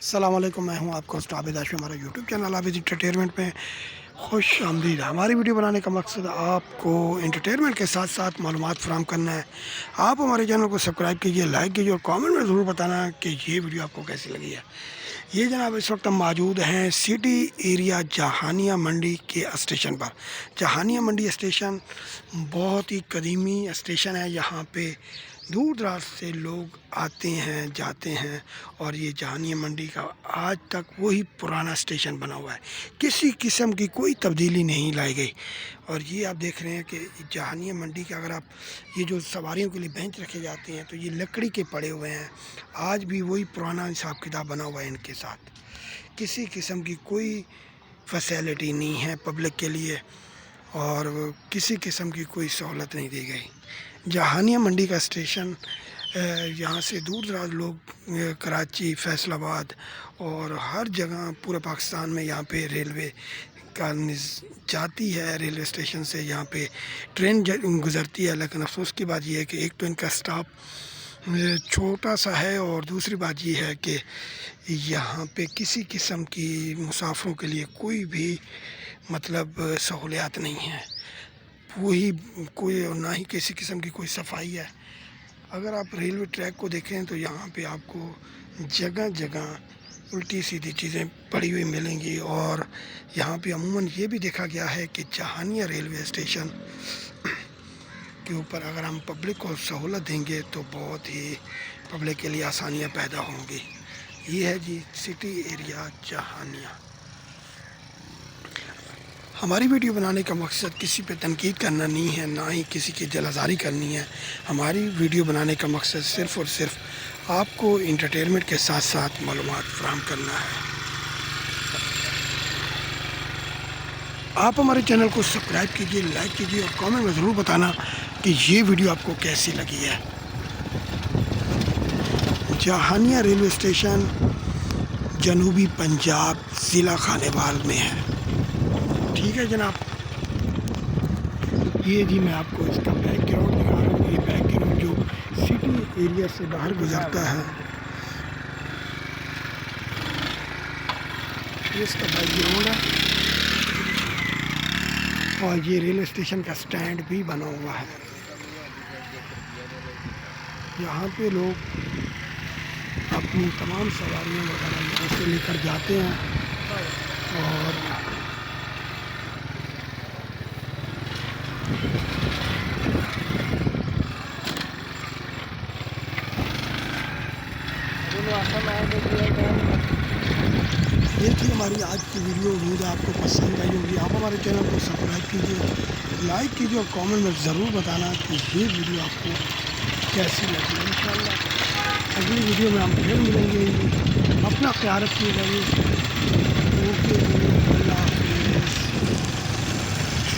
अस्सलाम वालेकुम, मैं हूं आपका होस्ट आबिद हाशिम। हमारा यूट्यूब चैनल आबिद एंटरटेनमेंट में खुश आमदीद। हमारी वीडियो बनाने का मकसद आपको एंटरटेनमेंट के साथ साथ मालूमात फ़राहम करना है। आप हमारे चैनल को सब्सक्राइब कीजिए, लाइक कीजिए और कमेंट में ज़रूर बताना कि ये वीडियो आपको कैसी लगी है। ये जनाब इस वक्त हम मौजूद हैं सिटी एरिया जहानिया मंडी के स्टेशन पर। जहानिया मंडी स्टेशन बहुत ही कदीमी स्टेशन है। यहाँ पे दूर दराज से लोग आते हैं जाते हैं और ये जहानिया मंडी का आज तक वही पुराना स्टेशन बना हुआ है। किसी किस्म की कोई तब्दीली नहीं लाई गई। और ये आप देख रहे हैं कि जहानिया मंडी के अगर आप ये जो सवारियों के लिए बेंच रखे जाते हैं तो ये लकड़ी के पड़े हुए हैं। आज भी वही पुराना हिसाब किताब बना हुआ है इनके साथ। किसी किस्म की कोई फैसिलिटी नहीं है पब्लिक के लिए और किसी किस्म की कोई सहूलत नहीं दी गई। जहानिया मंडी का स्टेशन यहाँ से दूर दराज लोग कराची, फैसलाबाद और हर जगह पूरे पाकिस्तान में यहाँ पे रेलवे का जाती है। रेलवे स्टेशन से यहाँ पे ट्रेन गुज़रती है, लेकिन अफसोस की बात यह है कि एक तो इनका स्टाफ छोटा सा है और दूसरी बात ये है कि यहाँ पे किसी किस्म की मुसाफिरों के लिए कोई भी मतलब सहूलियात नहीं है। वही कोई ना ही किसी किस्म की कोई सफाई है। अगर आप रेलवे ट्रैक को देखें तो यहाँ पे आपको जगह जगह उल्टी सीधी चीज़ें पड़ी हुई मिलेंगी। और यहाँ पे अमूमन ये भी देखा गया है कि जहानिया रेलवे स्टेशन के ऊपर अगर हम पब्लिक को सहूलत देंगे तो बहुत ही पब्लिक के लिए आसानियाँ पैदा होंगी। ये है जी सिटी एरिया जहानिया। हमारी वीडियो बनाने का मकसद किसी पे तनकीद करना नहीं है, ना ही किसी की दिलाज़ारी करनी है। हमारी वीडियो बनाने का मकसद सिर्फ़ और सिर्फ आपको इंटरटेनमेंट के साथ साथ मालूमात फ़राहम करना है। आप हमारे चैनल को सब्सक्राइब कीजिए, लाइक कीजिए और कमेंट में ज़रूर बताना कि ये वीडियो आपको कैसी लगी है। जहानिया रेलवे स्टेशन जनूबी पंजाब ज़िला खानेवाल में है। ठीक है जनाब, ये जी मैं आपको इसका बैकग्राउंड दिखा रहा हूँ। ये बैकग्राउंड जो सिटी एरिया से बाहर गुजरता है, ये इसका बैकग्राउंड है। और ये रेलवे स्टेशन का स्टैंड भी बना हुआ है। यहाँ पे लोग अपनी तमाम सवारियाँ वगैरह यहाँ से लेकर जाते हैं और ये थी हमारी आज की वीडियो। उम्मीद है आपको पसंद आई होगी। आप हमारे चैनल को सब्सक्राइब कीजिए, लाइक कीजिए और कमेंट में ज़रूर बताना कि ये वीडियो आपको कैसी लगी। इंशाअल्लाह अगली वीडियो में हम फिर मिलेंगे। अपना ख्याल रखिएगा। ओके।